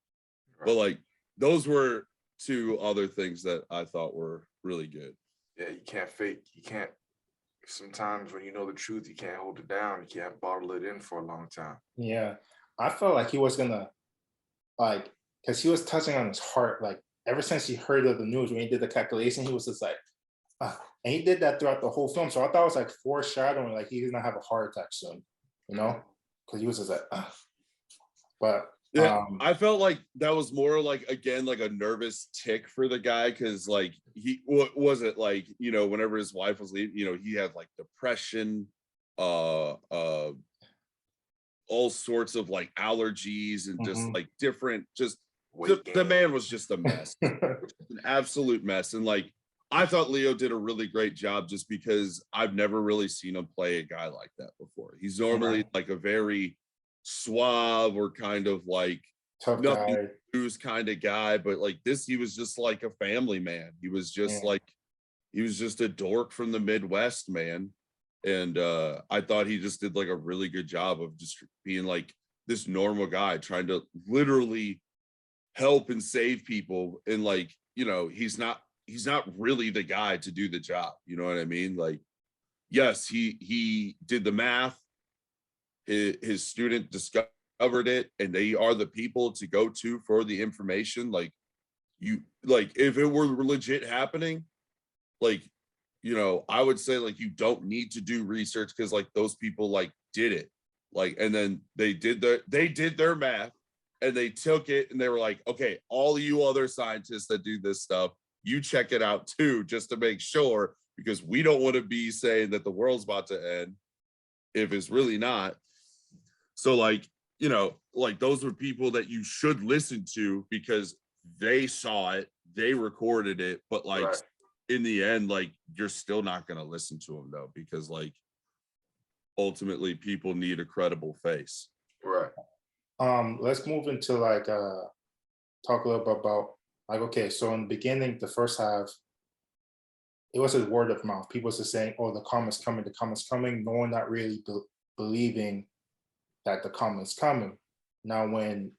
Right. But like, those were two other things that I thought were really good. Yeah, you can't fake. You can't. Sometimes when you know the truth, you can't hold it down. You can't bottle it in for a long time. Yeah, I felt like he was gonna like, because he was touching on his heart. Like ever since he heard of the news when he did the calculation, he was just like, and he did that throughout the whole film. So I thought it was like foreshadowing, like he's gonna have a heart attack soon, because he was just like, but yeah, I felt like that was more like, again, like a nervous tick for the guy, because like what was it like, whenever his wife was leaving, he had like depression, all sorts of like allergies and just like different, just the man was just a mess, an absolute mess. And like I thought Leo did a really great job, just because I've never really seen him play a guy like that before. He's normally like a very suave or kind of like tough guy, who's kind of guy, but like this, he was just like a family man. He was just like, he was just a dork from the Midwest, man. And I thought he just did like a really good job of just being like this normal guy trying to literally help and save people. And like, he's not really the guy to do the job. You know what I mean? Like, yes, he did the math. His student discovered it, and they are the people to go to for the information. Like, if it were legit happening, like, I would say like you don't need to do research, because like those people like did it, like, and then they did their math, and they took it and they were like, okay, all you other scientists that do this stuff, you check it out too, just to make sure, because we don't want to be saying that the world's about to end if it's really not. So like, like those were people that you should listen to because they saw it, they recorded it, but like in the end, like you're still not going to listen to them though, because like ultimately people need a credible face. Right. Let's move into like talk a little bit about like, okay, so in the beginning, the first half, it was a word of mouth. People was just saying, "Oh, the comment's coming, the comment's coming." No one not really believing that the comment's coming. Now, when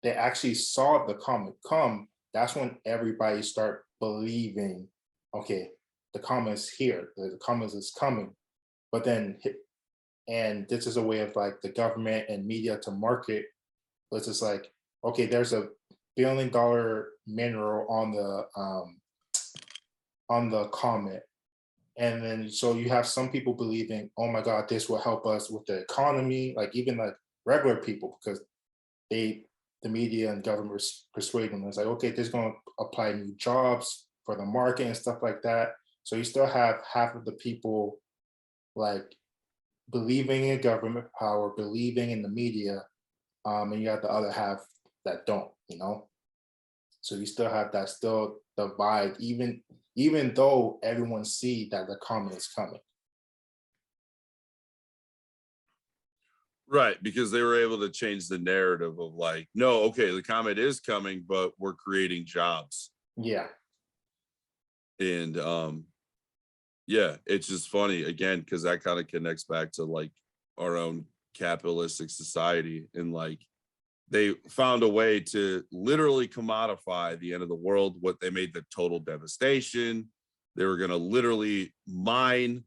they actually saw the comment come, that's when everybody start believing, okay, the comment's here, the comment is coming. But then, and this is a way of like the government and media to market. It's just like, okay, there's a $1 billion mineral on the comment. And then so you have some people believing, oh my God, this will help us with the economy, like even like regular people, because the media and government persuade them. It's like, okay, this is going to apply new jobs for the market and stuff like that. So you still have half of the people like believing in government power, believing in the media, and you have the other half that don't, you know? So you still have that still divide, even though everyone see that the comment is coming. Right, because they were able to change the narrative of like, no, okay, the comet is coming, but we're creating jobs. Yeah. And yeah, it's just funny again, because that kind of connects back to like our own capitalistic society. And like they found a way to literally commodify the end of the world, what they made the total devastation. They were going to literally mine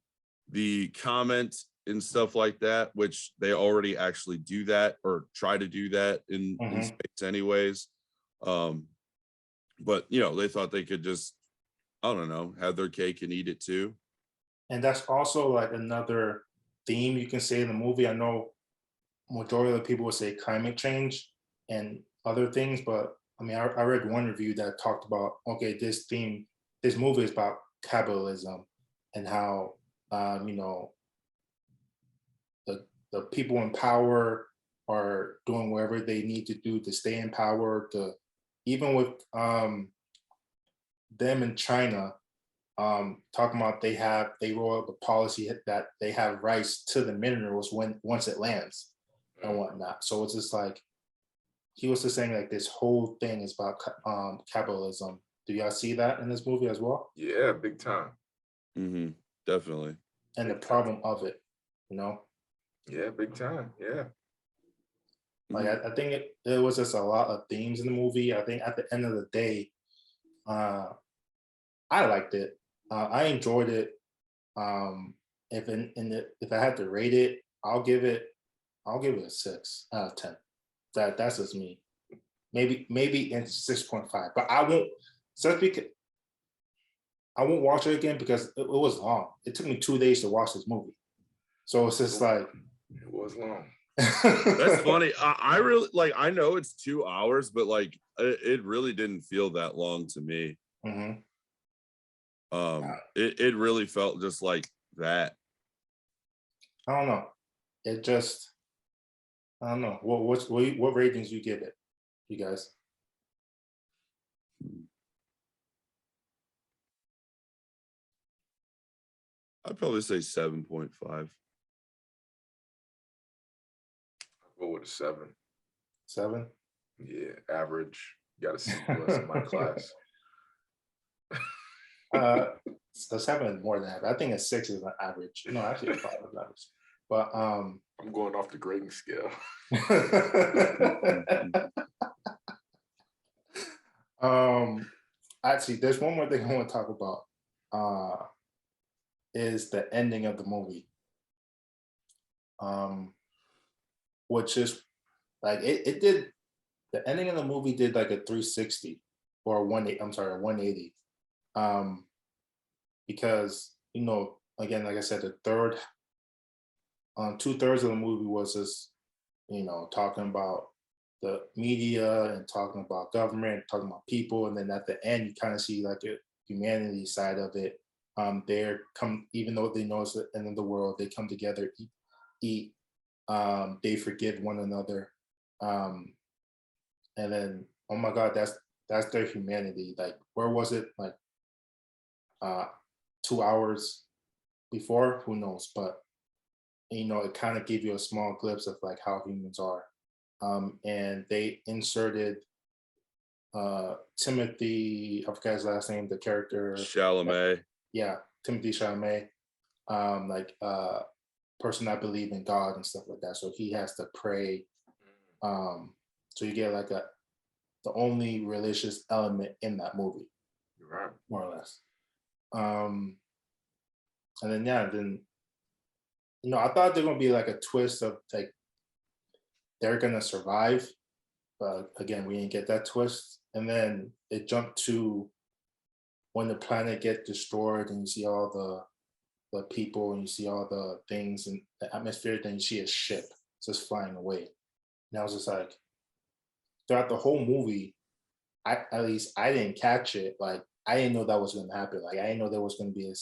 the comment and stuff like that, which they already actually do that or try to do that in space anyways. But you know, they thought they could just, I don't know, have their cake and eat it too. And that's also like another theme you can say in the movie. I know majority of the people would say climate change and other things, but I mean, I read one review that talked about, okay, this movie is about capitalism and how, you know, the people in power are doing whatever they need to do to stay in power. To even with them in China, talking about they roll up a policy that they have rights to the minerals once it lands and whatnot. So it's just like he was just saying like this whole thing is about capitalism. Do y'all see that in this movie as well? Yeah, big time. Definitely. And the problem of it, you know? Yeah, big time. Yeah. Like I think it was just a lot of themes in the movie. I think at the end of the day, I liked it. I enjoyed it. If I had to rate it, I'll give it a 6 out of 10. That's just me. Maybe in 6.5, but I won't just because I won't watch it again because it was long. It took me 2 days to watch this movie, so it's just like it was long. That's funny. I really like. I know it's 2 hours, but like it really didn't feel that long to me. It really felt just like that. I don't know. It just I don't know. What ratings you give it, you guys? I'd probably say 7.5. I'll go with a 7. 7? Yeah, average. Got a C+ in my class. The 7 is more than average. I think a 6 is an average. No, actually a 5 is average. But I'm going off the grading scale. Actually, there's one more thing I want to talk about. Is the ending of the movie. Which is like it did the ending of the movie did like a 360 or a 180, I'm sorry, a 180. Because you know, again, like I said, the third 2/3 of the movie was just, you know, talking about the media and talking about government, talking about people, and then at the end you kind of see like a humanity side of it. Even though they know it's the end of the world, they come together, eat, they forgive one another. And then, oh my God, that's their humanity. Like, where was it? Like 2 hours before? Who knows? But you know, it kind of gave you a small glimpse of like how humans are. And they inserted Timothy, I forgot his last name, the character. Chalamet. Yeah, Timothy Chalamet, like person that believe in God and stuff like that. So he has to pray. So you get like the only religious element in that movie, You're right. more or less. And then yeah, then I thought they're gonna be like a twist of like they're gonna survive, but again, we didn't get that twist. And then it jumped to when the planet get destroyed and you see all the people and you see all the things and the atmosphere, then you see a ship just flying away. And I was just like, throughout the whole movie, at least I didn't catch it. Like I didn't know that was gonna happen. Like I didn't know there was gonna be a,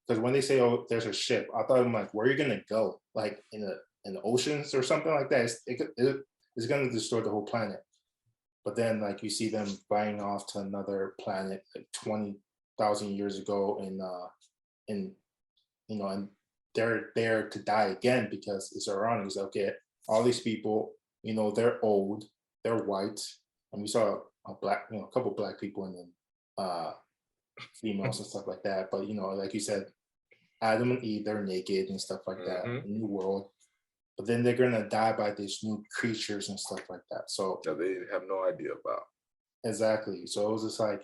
because when they say, "Oh, there's a ship," I thought I'm like, where are you gonna go? Like in the oceans or something like that? It's gonna destroy the whole planet. But then like you see them flying off to another planet like 20,000 years ago, in and they're there to die again because it's ironic. It's okay, all these people, they're old, they're white, and we saw a black, a couple black people and then females and stuff like that. But like you said, Adam and Eve, they're naked and stuff like that. New world. But then they're gonna die by these new creatures and stuff like that. So That they have no idea about. exactly. So it was just like,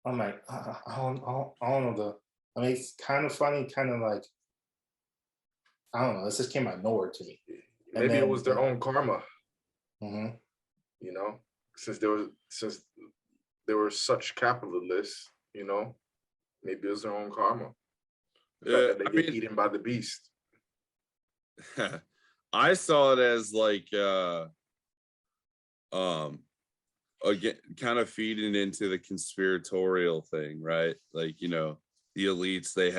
I'm like, I don't know. I mean, it's kind of funny, kind of like, I don't know. This just came out of nowhere to me. Maybe it was their own karma. Mhm. Since they were such capitalists, maybe it was their own karma. The fact that they get eaten by the beast. I saw it as like again, kind of feeding into the conspiratorial thing, right? Like, the elites, they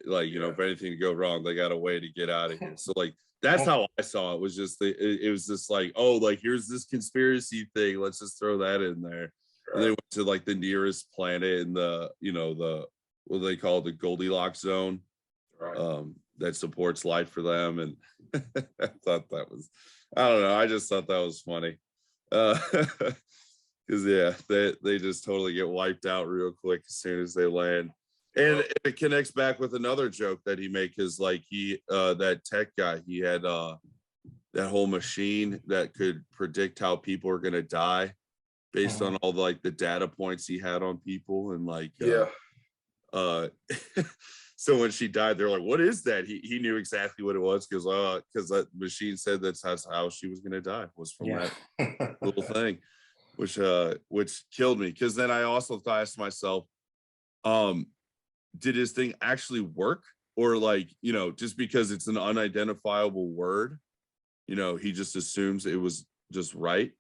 like, if anything go wrong, they got a way to get out of here. So like that's how I saw it. Was just it was just like, oh, like here's this conspiracy thing, let's just throw that in there. Right. And they went to like the nearest planet in the what they call the Goldilocks zone, right? That supports life for them. And I thought that was, I don't know, I just thought that was funny. Because yeah, they just totally get wiped out real quick as soon as they land. And it connects back with another joke that he made, because like that tech guy, he had that whole machine that could predict how people are gonna die based on all like the data points he had on people. And like so when she died, they're like, what is that? He knew exactly what it was, because that machine said that's how she was gonna die, was from that little thing, which killed me. Because then I also asked myself, did his thing actually work? Or like, just because it's an unidentifiable word, he just assumes it was just right.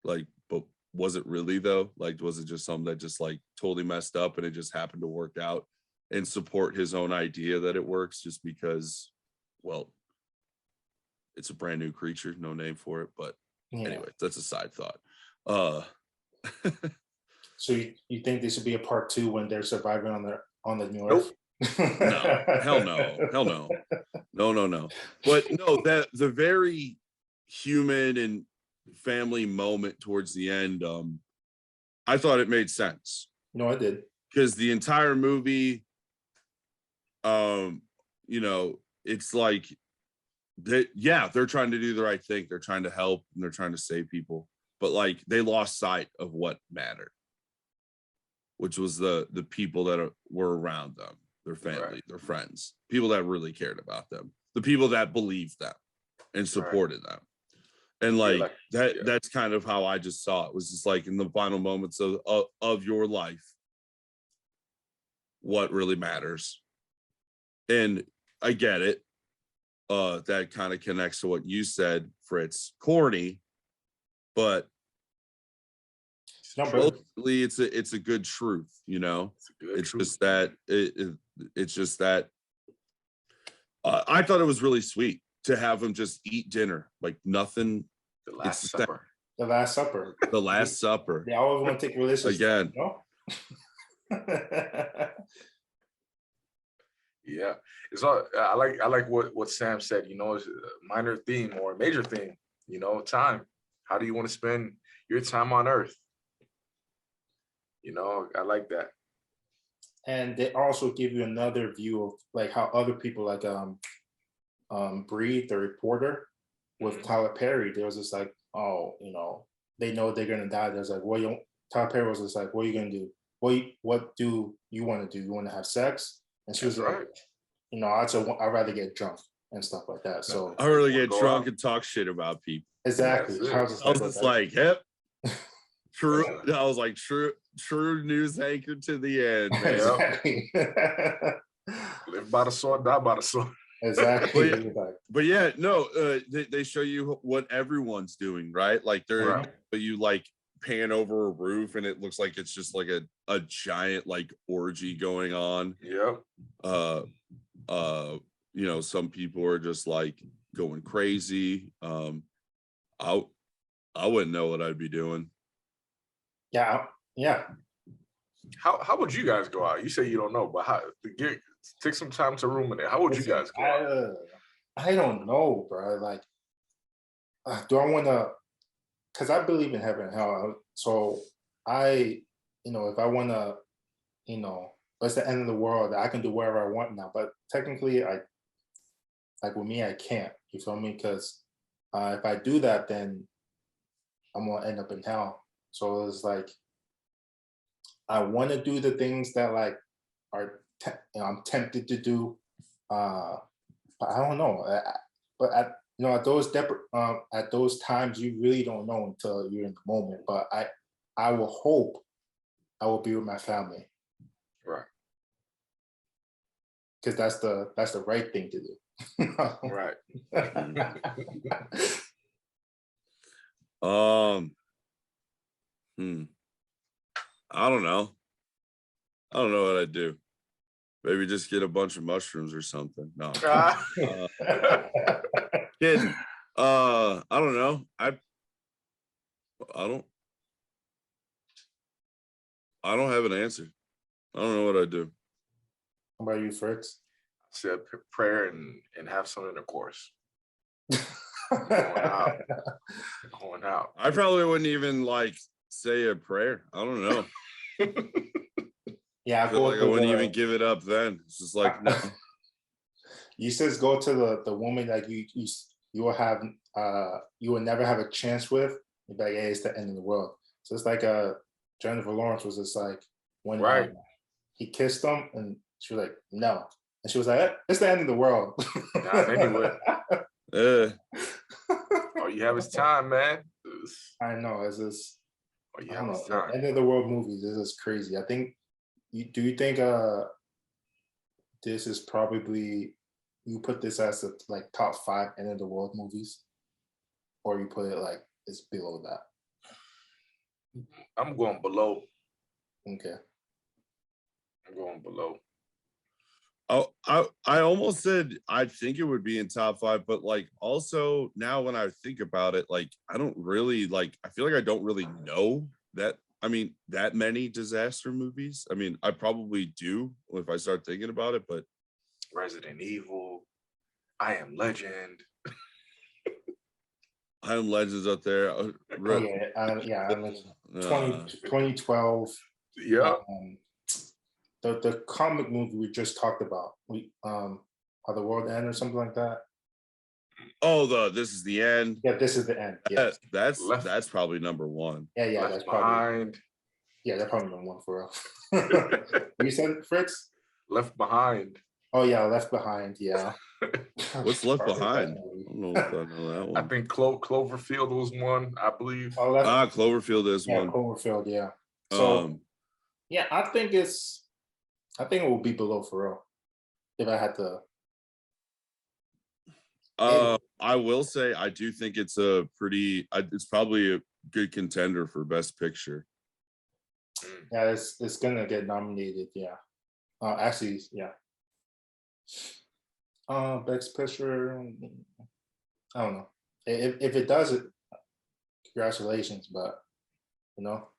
Like, but was it really though? Like, was it just something that just like totally messed up and it just happened to work out and support his own idea that it works, just because, well, it's a brand new creature, no name for it. But anyway, that's a side thought. So you think this should be a part 2 when they're surviving on the New Earth? No, hell no. No. But no, that the very human and family moment towards the end, I thought it made sense. No, I did. Because the entire movie, it's like they're trying to do the right thing. They're trying to help and they're trying to save people. But like they lost sight of what mattered, which was the people that were around them, their family, their friends, people that really cared about them, the people that believed them and supported them. And like that's kind of how I just saw it. Was just like in the final moments of your life, what really matters. And I get it. That kind of connects to what you said, Fritz. Corny, but supposedly it's a good truth, It's just that it's just that I thought it was really sweet to have him just eat dinner, like nothing. The Last Supper. The Last Supper. The Last Supper. They always want to take religious again. Yeah, it's all. I like what Sam said. It's a minor theme or a major theme. Time. How do you want to spend your time on Earth? You know, I like that. And they also give you another view of like how other people like Breed, the reporter, with Tyler Perry. There was just like, oh, they know they're gonna die. There's like, Tyler Perry was just like, what are you gonna do? What do you want to do? You want to have sex? And she was That's like, right. I'd rather get drunk and stuff like that. So I really get Go drunk out. and talk shit about people. exactly. That's it. I was just I was like, just like, yep, true. Yeah. I was like, true news anchor to the end, man. exactly. Live by the sword, die by the sword. exactly. But, He was like, but yeah, no, they show you what everyone's doing, right? Like Right. you like pan over a roof and it looks like it's just like a giant like orgy going on. Yep. Some people are just like going crazy. I wouldn't know what I'd be doing. yeah. How would you guys go out? You say you don't know, but take some time to ruminate. How would you guys go out? I don't know, bro. Like, do I want to? Because I believe in heaven and hell. So if I want to, it's the end of the world. I can do whatever I want now. But technically, with me, I can't. You feel me? Because if I do that, then I'm gonna end up in hell. So it's like I want to do the things that like I'm tempted to do, but I don't know. But at those times, you really don't know until you're in the moment. But I will hope I will be with my family, Right. because that's the right thing to do. Right. I don't know. I don't know what I'd do. Maybe just get a bunch of mushrooms or something. No. Kidding. I don't know. I don't have an answer. I don't know what I'd do. How about you, Fritz? Say a prayer and have some intercourse. Going out. I probably wouldn't even like say a prayer. I don't know. Yeah, I feel like I wouldn't even give it up then. It's just like, no. You says go to the woman that you will have you will never have a chance with. You'd be like, hey, it's the end of the world. So it's like Jennifer Lawrence was just like when Right. he kissed him and she was like, no. And she was like, it's the end of the world. Not anyway. All you have is time, man. I know. It's just All you I have don't is know. time. End of the world movies. This is crazy. I think do you think this is probably you put this as the like top 5 end of the world movies, or you put it like it's below that? I'm going below. Okay. I'm going below. Oh, I almost said I think it would be in top 5, but like also now when I think about it, like I don't really like. I feel like I don't really know that. I mean, that many disaster movies. I mean, I probably do if I start thinking about it, but Resident Evil, I Am Legend. I Am Legends up there. Oh yeah, I mean, 2012. Yeah. The comic movie we just talked about, How the World Ends or something like that. Oh, This Is the End. Yeah, This Is the End. Yeah, that's probably number 1. yeah, Left that's Behind. that's probably number 1 for real. You said, Fritz? Left Behind. Oh yeah, Left Behind. Yeah. What's Left Behind? I don't know if I know that one. I think Cloverfield was one, I believe. Oh, Cloverfield is one. Cloverfield. Yeah. So yeah, I think it will be below for real. If I had to. I will say I do think it's it's probably a good contender for Best Picture. Yeah, it's gonna get nominated. Yeah. Actually, yeah. Best Picture. I don't know. If it does it, congratulations. But I don't know.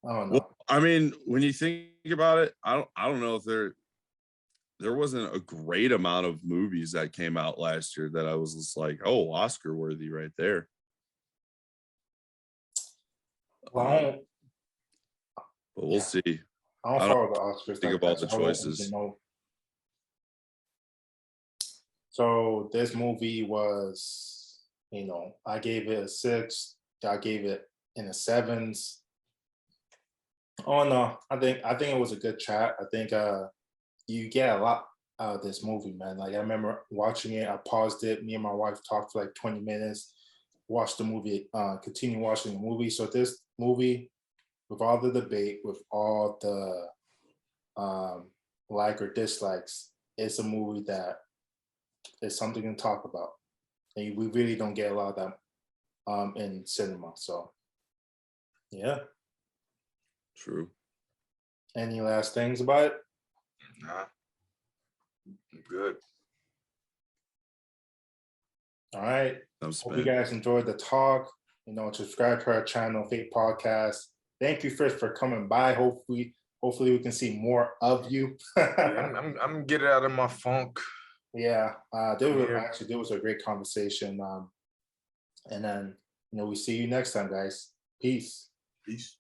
Well, I mean, when you think about it, I don't know if there wasn't a great amount of movies that came out last year that I was just like, oh, Oscar worthy right there. Well, but we'll Yeah. see. I don't I follow the Oscars. think like of all that, the so I wouldn't choices. even know. So this movie was, I gave it a 6. I gave it in the 7s. Oh no, I think it was a good chat. I think you get a lot out of this movie, man. Like I remember watching it, I paused it, me and my wife talked for like 20 minutes, watched the movie, continue watching the movie. So this movie, with all the debate, with all the like or dislikes, it's a movie that is something to talk about. And we really don't get a lot of that in cinema. So yeah. True. Any last things about it? Nah, I'm good. All right. I'm Hope you spent. guys enjoyed the talk. Subscribe to our channel, Fate Podcast. Thank you, Chris, for coming by. Hopefully we can see more of you. Yeah, I'm getting out of my funk. Yeah, Yeah. there was a great conversation. And then we see you next time, guys. Peace. Peace.